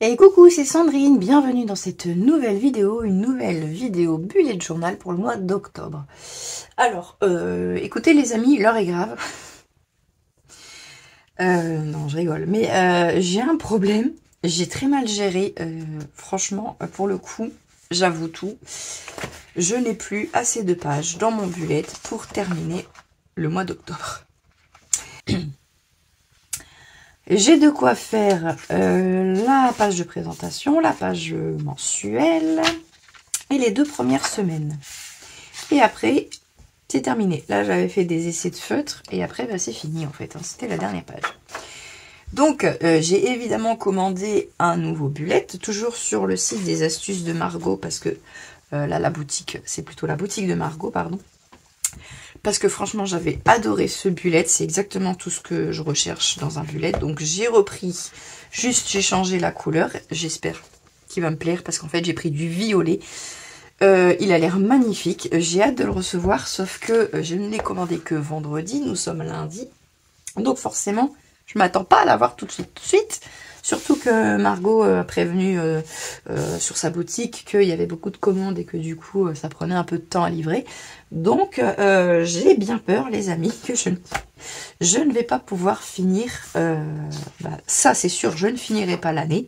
Et coucou, c'est Sandrine, bienvenue dans cette nouvelle vidéo, une nouvelle vidéo bullet journal pour le mois d'octobre. Alors, écoutez les amis, l'heure est grave. Non, je rigole, mais j'ai un problème, j'ai très mal géré, franchement, pour le coup, j'avoue tout. Je n'ai plus assez de pages dans mon bullet pour terminer le mois d'octobre. J'ai de quoi faire la page de présentation, la page mensuelle et les 2 premières semaines. Et après, c'est terminé. Là, j'avais fait des essais de feutre et après, bah, c'est fini en fait. Hein, c'était la dernière page. Donc, j'ai évidemment commandé un nouveau bullet, toujours sur le site des astuces de Margot, parce que là, la boutique, c'est plutôt la boutique de Margot, pardon. Parce que franchement, j'avais adoré ce bullet. C'est exactement tout ce que je recherche dans un bullet. Donc, j'ai repris. Juste, j'ai changé la couleur. J'espère qu'il va me plaire. Parce qu'en fait, j'ai pris du violet. Il a l'air magnifique. J'ai hâte de le recevoir. Sauf que je ne l'ai commandé que vendredi. Nous sommes lundi. Donc, forcément, je ne m'attends pas à l'avoir tout de suite. Surtout que Margot a prévenu sur sa boutique qu'il y avait beaucoup de commandes et que du coup ça prenait un peu de temps à livrer. Donc j'ai bien peur les amis que je ne vais pas pouvoir finir, ça c'est sûr, je ne finirai pas l'année,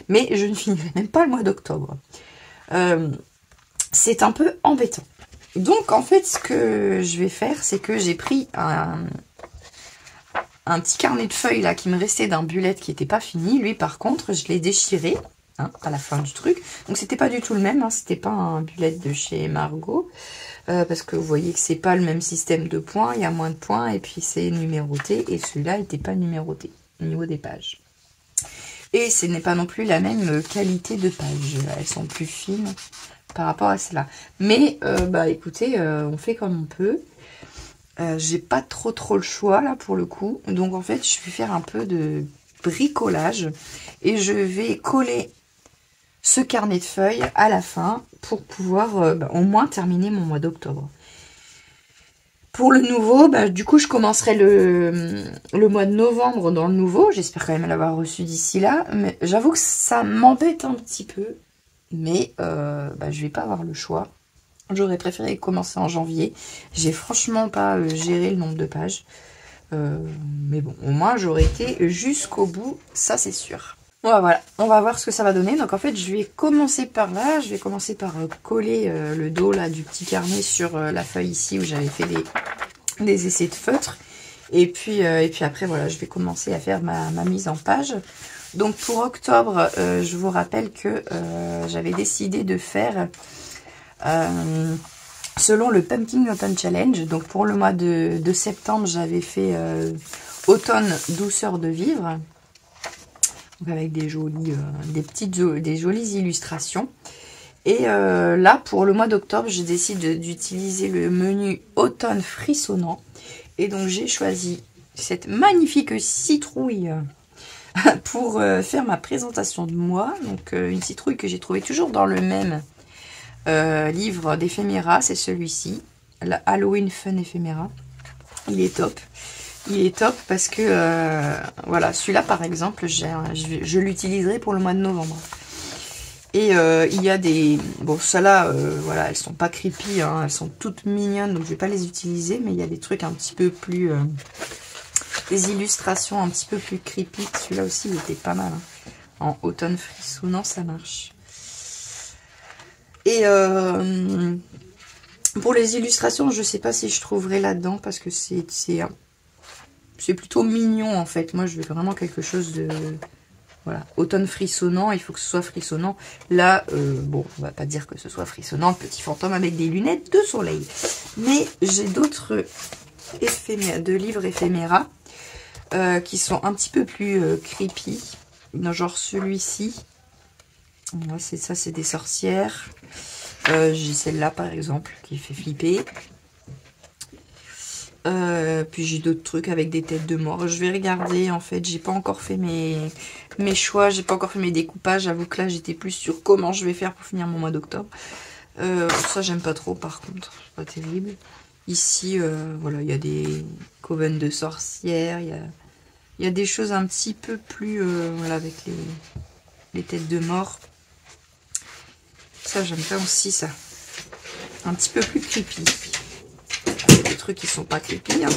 mais je ne finirai même pas le mois d'octobre. C'est un peu embêtant. Donc en fait ce que je vais faire, c'est que j'ai pris un petit carnet de feuilles là qui me restait d'un bullet qui n'était pas fini. Lui par contre je l'ai déchiré à la fin du truc. Donc c'était pas du tout le même, hein, c'était pas un bullet de chez Margot. Parce que vous voyez que c'est pas le même système de points, il y a moins de points et puis c'est numéroté. Et celui-là n'était pas numéroté au niveau des pages. Et ce n'est pas non plus la même qualité de pages. Elles sont plus fines par rapport à celle-là. Mais écoutez, on fait comme on peut. J'ai pas trop le choix là pour le coup, donc en fait je vais faire un peu de bricolage et je vais coller ce carnet de feuilles à la fin pour pouvoir au moins terminer mon mois d'octobre. Pour le nouveau, du coup je commencerai le mois de novembre dans le nouveau, j'espère quand même l'avoir reçu d'ici là, mais j'avoue que ça m'embête un petit peu, mais je vais pas avoir le choix. J'aurais préféré commencer en janvier. J'ai franchement pas géré le nombre de pages. Mais bon, au moins j'aurais été jusqu'au bout, ça c'est sûr. Bon, voilà, on va voir ce que ça va donner. Donc en fait, je vais commencer par là. Je vais commencer par coller le dos là du petit carnet sur la feuille ici où j'avais fait des essais de feutre. Et puis après, voilà, je vais commencer à faire ma mise en page. Donc pour octobre, je vous rappelle que j'avais décidé de faire... selon le Pumpkin Autumn Challenge, donc pour le mois de septembre, j'avais fait automne douceur de vivre, donc avec des jolies illustrations. Et là, pour le mois d'octobre, je décide d'utiliser le menu automne frissonnant. Et donc j'ai choisi cette magnifique citrouille pour faire ma présentation de moi. Donc une citrouille que j'ai trouvée toujours dans le même livre d'éphéméra, c'est celui-ci, la Halloween Fun Ephéméra. Il est top. Il est top parce que, voilà, celui-là par exemple, je l'utiliserai pour le mois de novembre. Et il y a des... Bon, celles-là, voilà, elles sont pas creepy, hein, elles sont toutes mignonnes, donc je vais pas les utiliser, mais il y a des trucs un petit peu plus... des illustrations un petit peu plus creepy. Celui-là aussi, il était pas mal. Hein. En automne frissonnant, ça marche. Et pour les illustrations, je sais pas si je trouverai là-dedans parce que c'est plutôt mignon en fait. Moi, je veux vraiment quelque chose de... Voilà, automne frissonnant, il faut que ce soit frissonnant. Là, bon, on va pas dire que ce soit frissonnant, petit fantôme avec des lunettes de soleil. Mais j'ai d'autres livres éphéméras qui sont un petit peu plus creepy. Genre celui-ci. C'est ça, c'est des sorcières. J'ai celle-là par exemple qui fait flipper. Puis j'ai d'autres trucs avec des têtes de mort. Je vais regarder en fait. J'ai pas encore fait mes choix. J'ai pas encore fait mes découpages. J'avoue que là j'étais plus sur comment je vais faire pour finir mon mois d'octobre. Ça j'aime pas trop par contre. C'est pas terrible. Ici voilà, il y a des coven de sorcières. Il y a des choses un petit peu plus voilà, avec les têtes de mort. Ça, j'aime bien aussi ça. Un petit peu plus creepy. Des trucs qui sont pas creepy. Hein.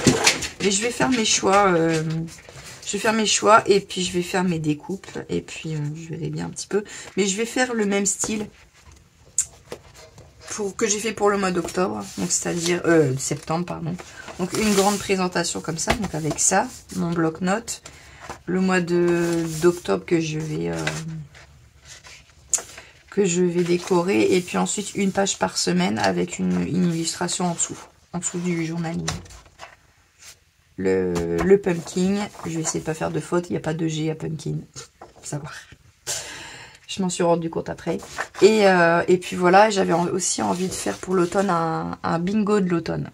Mais je vais faire mes choix. Je vais faire mes choix et puis je vais faire mes découpes. Et puis je verrai bien un petit peu. Mais je vais faire le même style que j'ai fait pour le mois d'octobre. Donc c'est-à-dire septembre, pardon. Donc une grande présentation comme ça. Donc avec ça, mon bloc-notes. Le mois d'octobre que je vais décorer. Et puis ensuite une page par semaine avec une illustration en dessous du journaling. Le pumpkin, je vais essayer de pas faire de faute, il n'y a pas de G à pumpkin, faut savoir. Je m'en suis rendu compte après. Et puis voilà, j'avais aussi envie de faire pour l'automne un bingo de l'automne.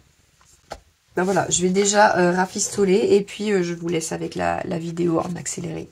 Ben voilà, je vais déjà rafistoler et puis je vous laisse avec la vidéo en accéléré.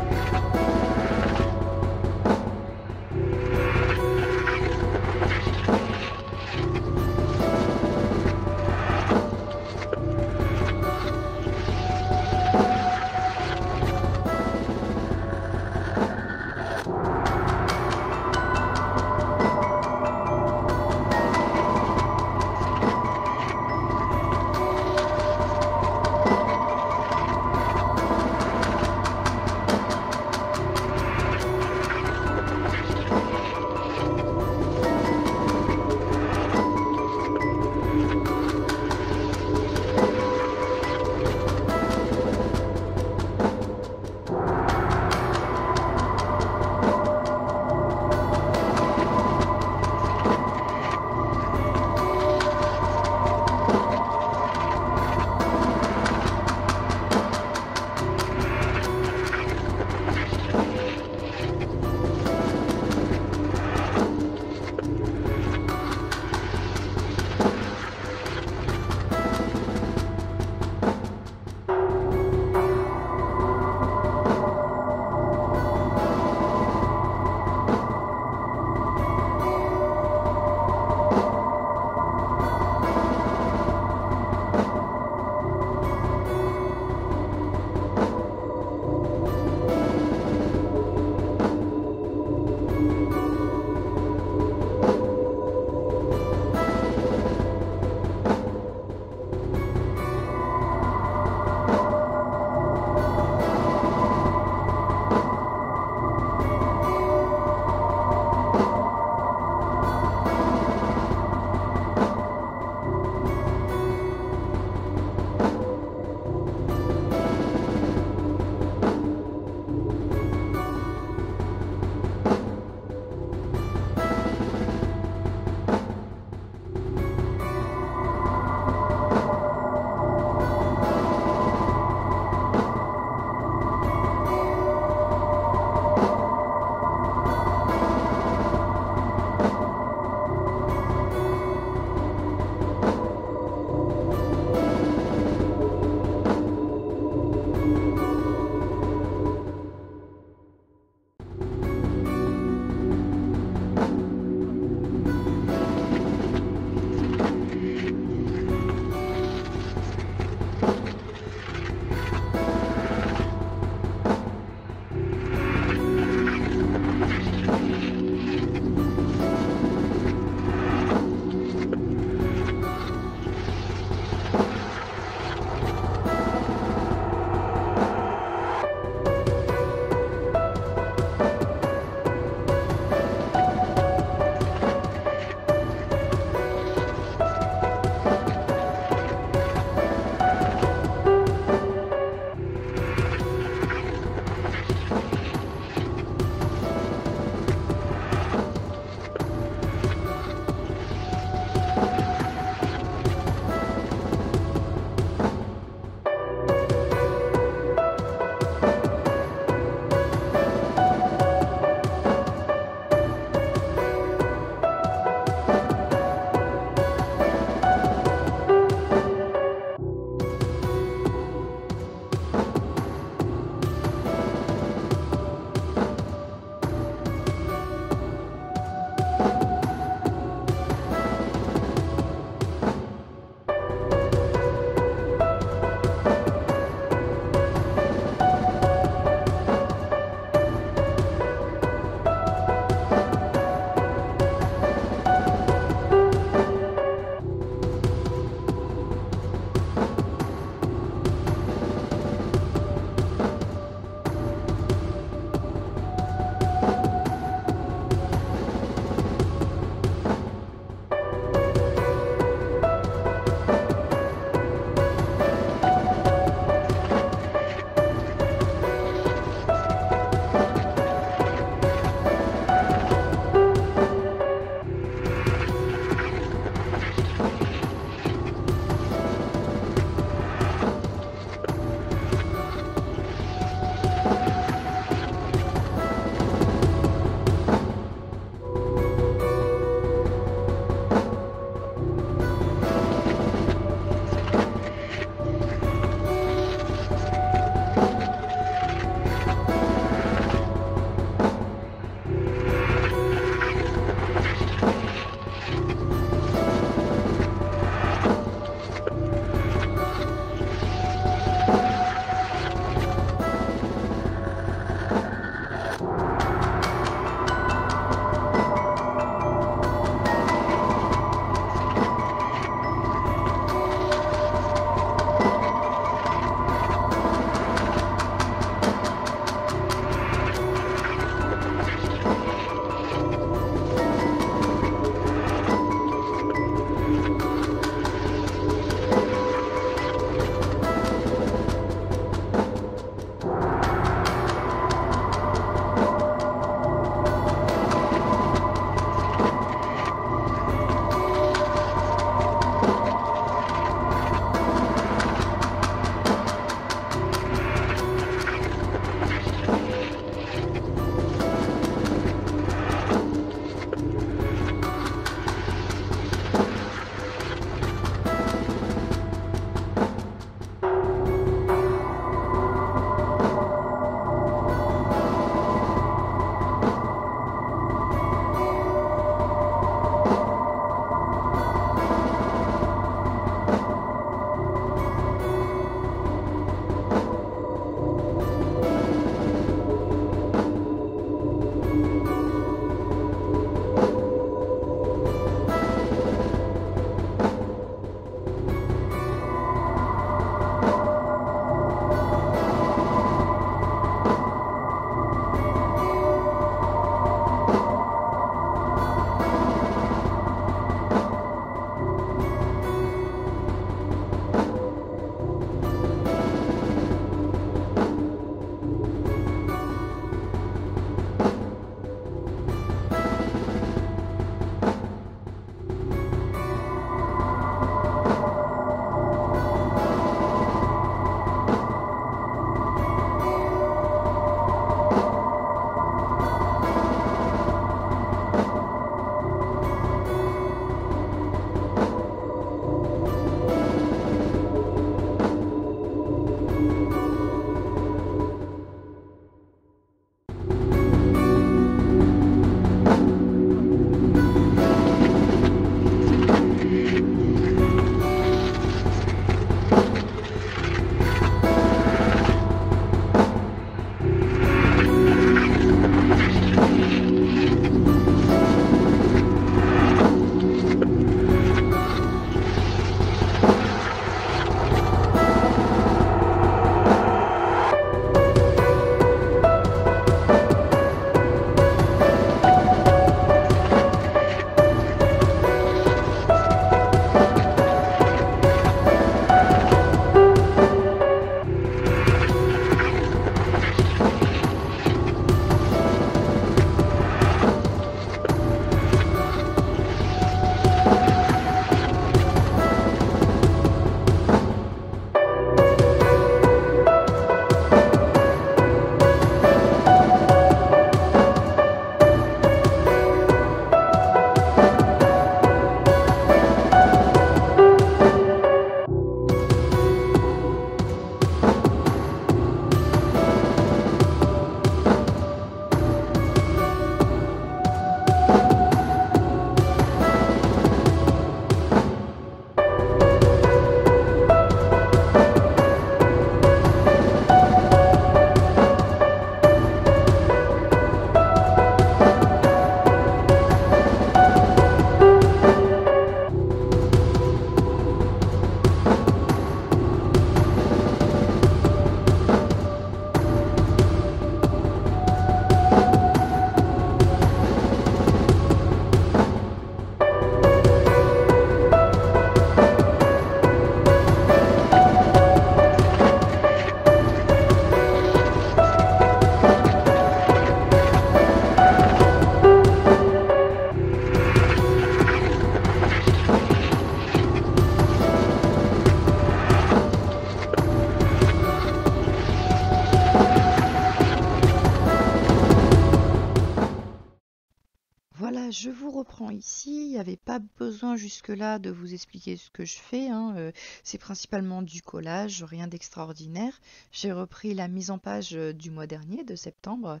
je vous reprends ici. Il n'y avait pas besoin jusque-là de vous expliquer ce que je fais, hein. C'est principalement du collage, rien d'extraordinaire. J'ai repris la mise en page du mois dernier, de septembre.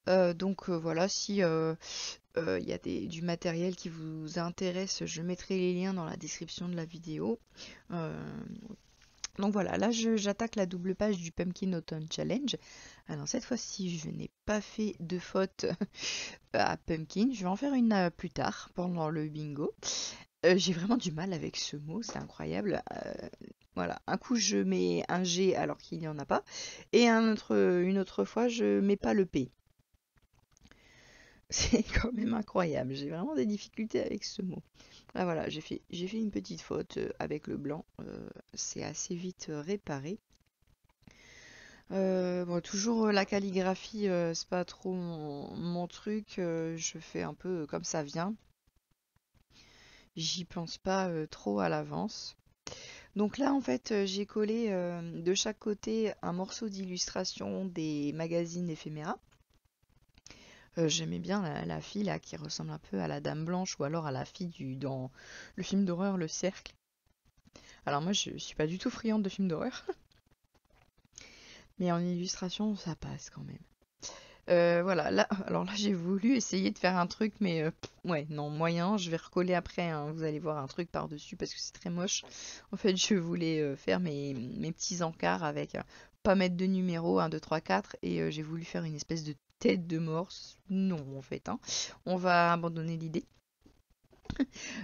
Donc voilà, si il y a du matériel qui vous intéresse, je mettrai les liens dans la description de la vidéo. Euh, donc voilà, là j'attaque la double page du Pumpkin Autumn Challenge. Alors cette fois-ci, je n'ai pas fait de faute à Pumpkin. Je vais en faire une plus tard, pendant le bingo. J'ai vraiment du mal avec ce mot, c'est incroyable. Voilà, un coup je mets un G alors qu'il n'y en a pas, et une autre fois je mets pas le P. C'est quand même incroyable, j'ai vraiment des difficultés avec ce mot. Ah voilà, j'ai fait une petite faute avec le blanc, c'est assez vite réparé. Bon, toujours la calligraphie, c'est pas trop mon truc, je fais un peu comme ça vient. J'y pense pas trop à l'avance. Donc là, en fait, j'ai collé de chaque côté un morceau d'illustration des magazines éphéméras. J'aimais bien la fille là qui ressemble un peu à la Dame Blanche ou alors à la fille dans le film d'horreur Le Cercle. Alors moi, je suis pas du tout friande de films d'horreur, mais en illustration, ça passe quand même. Voilà, là, alors là j'ai voulu essayer de faire un truc, mais ouais, non, moyen, je vais recoller après, hein, vous allez voir un truc par-dessus parce que c'est très moche. En fait, je voulais faire mes petits encarts avec, pas mettre de numéro, 1, 2, 3, 4, et j'ai voulu faire une espèce de tête de morse. Non, en fait, hein. On va abandonner l'idée.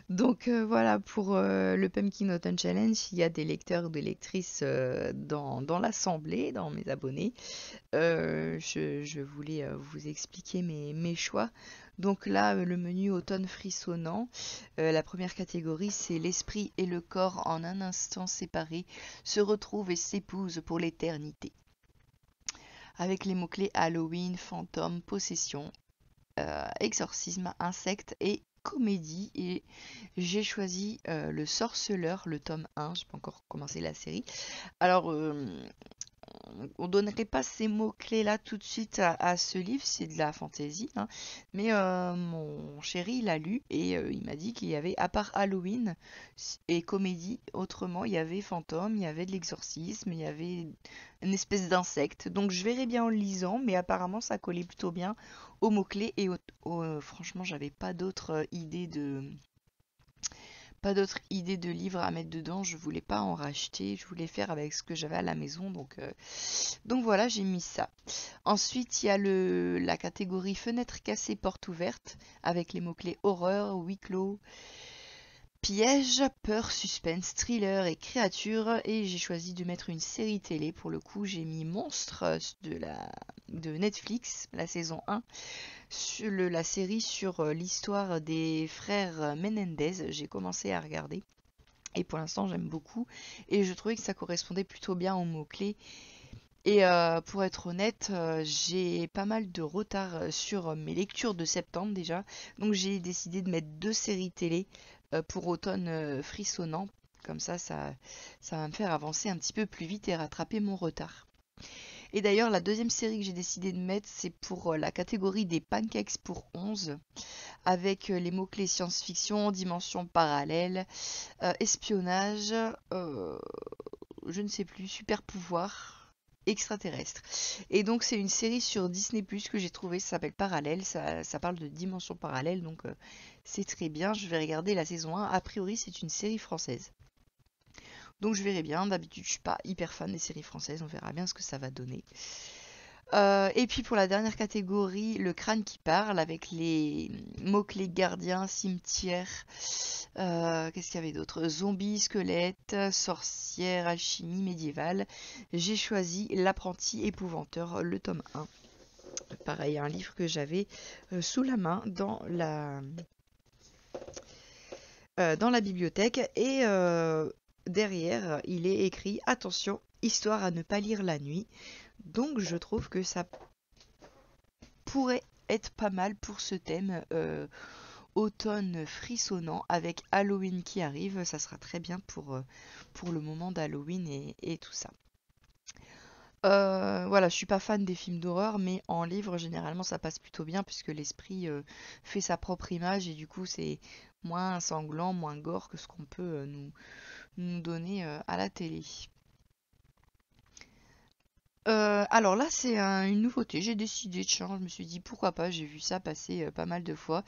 Donc voilà pour le Pumpkin Autumn Challenge, il y a des lecteurs ou des lectrices dans l'assemblée, dans mes abonnés. Je voulais vous expliquer mes choix. Donc là, le menu automne frissonnant, la première catégorie, c'est l'esprit et le corps en un instant séparés se retrouvent et s'épousent pour l'éternité. Avec les mots-clés Halloween, fantôme, possession, exorcisme, insecte et comédie. Et j'ai choisi Le Sorceleur, le tome 1. J'ai pas encore commencé la série. Alors, on donnerait pas ces mots-clés là tout de suite à ce livre, c'est de la fantaisie, hein. Mais mon chéri il a lu et il m'a dit qu'il y avait, à part Halloween et comédie, autrement il y avait fantôme, il y avait de l'exorcisme, il y avait une espèce d'insecte. Donc je verrai bien en le lisant, mais apparemment ça collait plutôt bien aux mots-clés et franchement j'avais pas d'autres idées de livres à mettre dedans, je voulais pas en racheter, je voulais faire avec ce que j'avais à la maison, donc voilà, j'ai mis ça. Ensuite, il y a la catégorie fenêtre cassée, porte ouverte, avec les mots-clés horreur, huis clos, piège, peur, suspense, thriller et créature, et j'ai choisi de mettre une série télé. Pour le coup, j'ai mis Monstre de Netflix, la saison 1, sur la série sur l'histoire des frères Menendez. J'ai commencé à regarder et pour l'instant j'aime beaucoup et je trouvais que ça correspondait plutôt bien aux mots-clés. Et pour être honnête, j'ai pas mal de retard sur mes lectures de septembre déjà, donc j'ai décidé de mettre 2 séries télé pour automne frissonnant. Comme ça va me faire avancer un petit peu plus vite et rattraper mon retard. Et d'ailleurs, la deuxième série que j'ai décidé de mettre, c'est pour la catégorie des pancakes pour 11, avec les mots-clés science-fiction, dimension parallèle, espionnage, je ne sais plus, super pouvoir, extraterrestre. Et donc c'est une série sur Disney Plus que j'ai trouvée, ça s'appelle Parallèle, ça parle de dimension parallèle, donc c'est très bien, je vais regarder la saison 1. A priori c'est une série française. Donc je verrai bien, d'habitude je suis pas hyper fan des séries françaises, on verra bien ce que ça va donner. Et puis pour la dernière catégorie, le crâne qui parle, avec les mots-clés gardiens, cimetière, qu'est-ce qu'il y avait d'autre? Zombies, squelettes, sorcière, alchimie médiévale. J'ai choisi L'apprenti épouvanteur, le tome 1. Pareil, un livre que j'avais sous la main dans la bibliothèque. Et derrière, il est écrit attention, histoire à ne pas lire la nuit. Donc je trouve que ça pourrait être pas mal pour ce thème automne frissonnant avec Halloween qui arrive. Ça sera très bien pour le moment d'Halloween et tout ça. Voilà, je suis pas fan des films d'horreur, mais en livre, généralement, ça passe plutôt bien puisque l'esprit fait sa propre image et du coup, c'est moins sanglant, moins gore que ce qu'on peut nous donner à la télé. Alors là, c'est une nouveauté. J'ai décidé, tiens, je me suis dit pourquoi pas, j'ai vu ça passer pas mal de fois.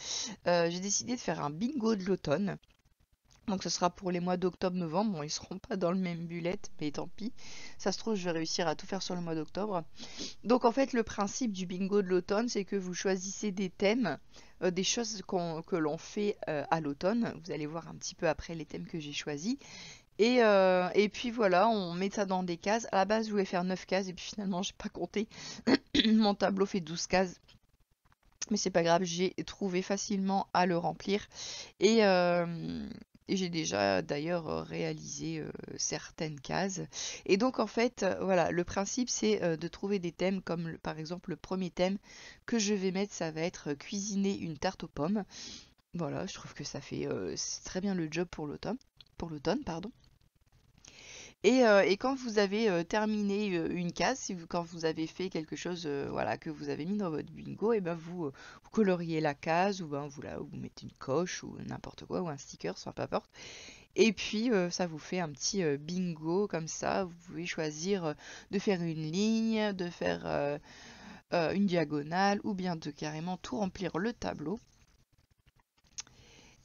J'ai décidé de faire un bingo de l'automne. Donc ce sera pour les mois d'octobre-novembre. Bon, ils seront pas dans le même bullet, mais tant pis. Ça se trouve, je vais réussir à tout faire sur le mois d'octobre. Donc en fait, le principe du bingo de l'automne, c'est que vous choisissez des thèmes, des choses que l'on fait à l'automne. Vous allez voir un petit peu après les thèmes que j'ai choisis. Et puis voilà, on met ça dans des cases. À la base, je voulais faire 9 cases et puis finalement, j'ai pas compté. Mon tableau fait 12 cases. Mais c'est pas grave, j'ai trouvé facilement à le remplir. Et, euh, et j'ai déjà d'ailleurs réalisé certaines cases. Et donc en fait, voilà, le principe c'est de trouver des thèmes comme par exemple le premier thème que je vais mettre, ça va être cuisiner une tarte aux pommes. Voilà, je trouve que ça fait c'est très bien le job pour l'automne, pardon. Et quand vous avez terminé une case, quand vous avez fait quelque chose voilà, que vous avez mis dans votre bingo, et ben vous coloriez la case, ou ben vous mettez une coche, ou n'importe quoi, ou un sticker, soit peu importe. Et puis ça vous fait un petit bingo comme ça. Vous pouvez choisir de faire une ligne, de faire une diagonale, ou bien de carrément tout remplir le tableau.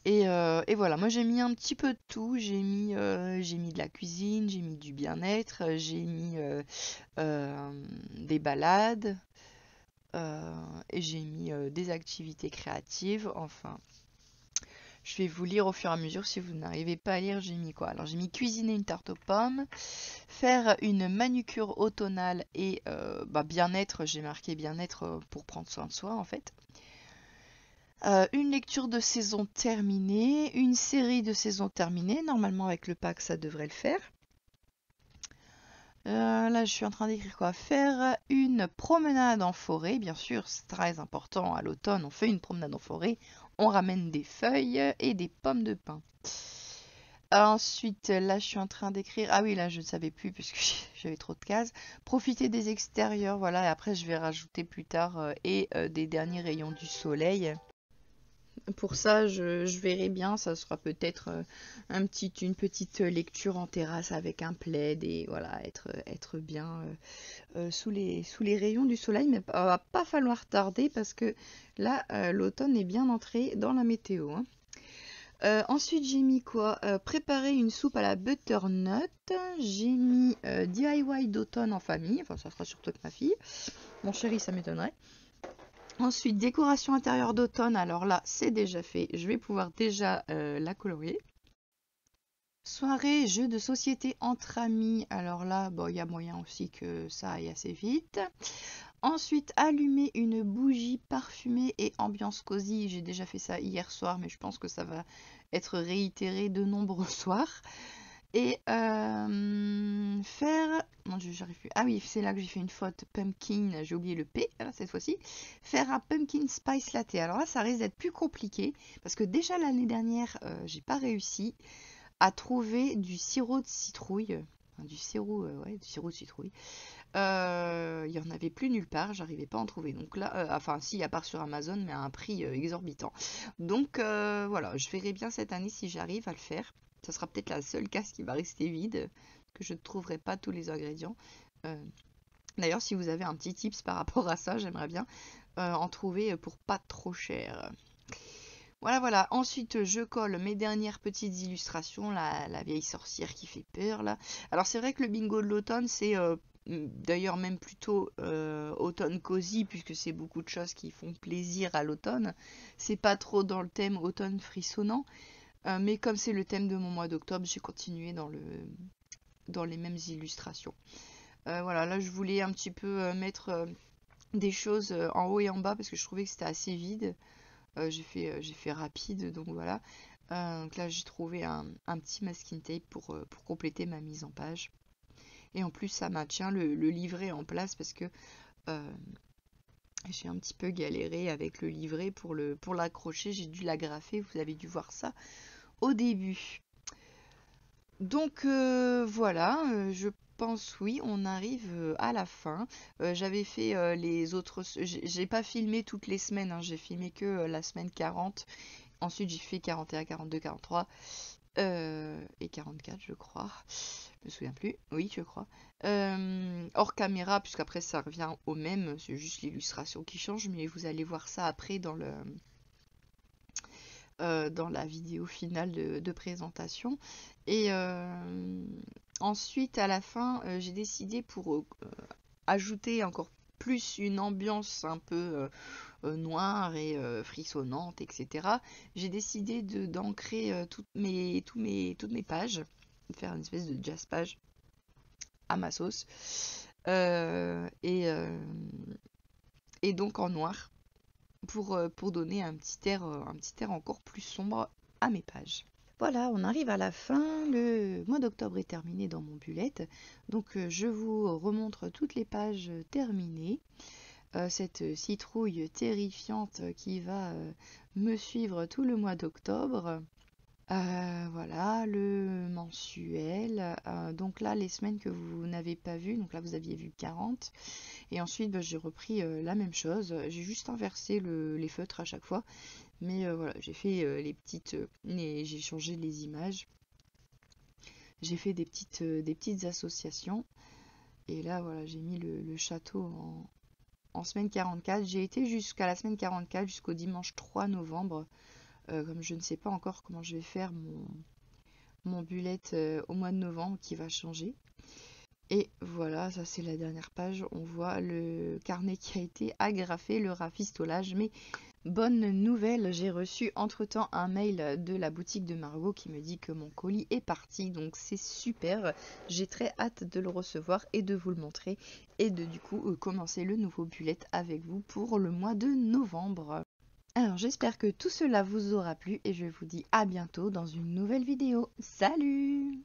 Et voilà, moi j'ai mis un petit peu de tout. J'ai mis de la cuisine, j'ai mis du bien-être, j'ai mis des balades, et j'ai mis des activités créatives. Enfin, je vais vous lire au fur et à mesure. Si vous n'arrivez pas à lire, j'ai mis quoi? Alors j'ai mis cuisiner une tarte aux pommes, faire une manucure automnale et bah, bien-être. J'ai marqué bien-être pour prendre soin de soi en fait. Une lecture de saison terminée, une série de saison terminée. Normalement, avec le pack, ça devrait le faire. Là, je suis en train d'écrire quoi? Faire une promenade en forêt, bien sûr, c'est très important. À l'automne, on fait une promenade en forêt. On ramène des feuilles et des pommes de pin. Ensuite, là, je suis en train d'écrire. Ah oui, là, je ne savais plus puisque j'avais trop de cases. Profiter des extérieurs, voilà. Et après, je vais rajouter plus tard des derniers rayons du soleil. Pour ça, je verrai bien, ça sera peut-être une petite lecture en terrasse avec un plaid et voilà, être bien sous les rayons du soleil, mais va pas falloir tarder parce que là, l'automne est bien entré dans la météo, hein. Ensuite, j'ai mis quoi? Préparer une soupe à la butternut. J'ai mis DIY d'automne en famille, enfin ça sera surtout avec ma fille. Mon chéri, ça m'étonnerait. Ensuite, décoration intérieure d'automne. Alors là, c'est déjà fait. Je vais pouvoir déjà la colorier. Soirée, jeu de société entre amis. Alors là, bon, il y a moyen aussi que ça aille assez vite. Ensuite, allumer une bougie parfumée et ambiance cosy. J'ai déjà fait ça hier soir, mais je pense que ça va être réitéré de nombreux soirs. Et faire... Mon Dieu, j'arrive plus. Ah oui, c'est là que j'ai fait une faute. Pumpkin, j'ai oublié le P là, cette fois-ci. Faire un pumpkin spice latte. Alors là, ça risque d'être plus compliqué parce que déjà l'année dernière, j'ai pas réussi à trouver du sirop de citrouille. Enfin, du sirop, ouais, du sirop de citrouille. Il y en avait plus nulle part, j'arrivais pas à en trouver. Donc là, enfin si, à part sur Amazon, mais à un prix exorbitant. Donc voilà, je verrai bien cette année si j'arrive à le faire. Ça sera peut-être la seule case qui va rester vide, que je ne trouverai pas tous les ingrédients. Euh, D'ailleurs, si vous avez un petit tips par rapport à ça, j'aimerais bien en trouver pour pas trop cher. Voilà, voilà. Ensuite, je colle mes dernières petites illustrations, la vieille sorcière qui fait peur, là. Alors, c'est vrai que le bingo de l'automne, c'est d'ailleurs même plutôt automne cosy, puisque c'est beaucoup de choses qui font plaisir à l'automne. C'est pas trop dans le thème automne frissonnant, mais comme c'est le thème de mon mois d'octobre, j'ai continué dans les mêmes illustrations. Voilà, là, je voulais un petit peu mettre des choses en haut et en bas, parce que je trouvais que c'était assez vide. J'ai fait rapide, donc voilà. Donc là, j'ai trouvé un petit masking tape pour compléter ma mise en page. Et en plus, ça maintient le livret en place parce que euh, j'ai un petit peu galéré avec le livret pour l'accrocher. J'ai dû l'agrafer, vous avez dû voir ça au début. Donc voilà, je pense oui, on arrive à la fin. J'avais fait les autres... J'ai pas filmé toutes les semaines, hein, j'ai filmé que la semaine 40. Ensuite, j'ai fait 41, 42, 43 et 44, je crois. Je me souviens plus. Oui, je crois. Hors caméra, puisqu'après ça revient au même. C'est juste l'illustration qui change, mais vous allez voir ça après dans la vidéo finale de présentation. Et ensuite, à la fin, j'ai décidé pour ajouter encore plus une ambiance un peu noire et frissonnante, etc. J'ai décidé d'ancrer toutes mes pages, de faire une espèce de jazz page à ma sauce, euh, et, euh, et donc en noir pour donner un petit air encore plus sombre à mes pages. Voilà, on arrive à la fin, le mois d'octobre est terminé dans mon bullet, donc je vous remontre toutes les pages terminées. Cette citrouille terrifiante qui va me suivre tout le mois d'octobre. Voilà, le mensuel. Donc là, les semaines que vous n'avez pas vues, donc là vous aviez vu 40. Et ensuite, bah, j'ai repris la même chose. J'ai juste inversé les feutres à chaque fois. Mais voilà, j'ai fait les petites... j'ai changé les images. J'ai fait des petites associations. Et là, voilà, j'ai mis le château en semaine 44. J'ai été jusqu'à la semaine 44, jusqu'au dimanche 3 novembre. Comme je ne sais pas encore comment je vais faire mon bullet au mois de novembre qui va changer. Et voilà, ça c'est la dernière page. On voit le carnet qui a été agrafé, le rafistolage. Mais bonne nouvelle, j'ai reçu entre-temps un mail de la boutique de Margot qui me dit que mon colis est parti. Donc c'est super. J'ai très hâte de le recevoir et de vous le montrer. Et de du coup commencer le nouveau bullet avec vous pour le mois de novembre. Alors j'espère que tout cela vous aura plu et je vous dis à bientôt dans une nouvelle vidéo. Salut!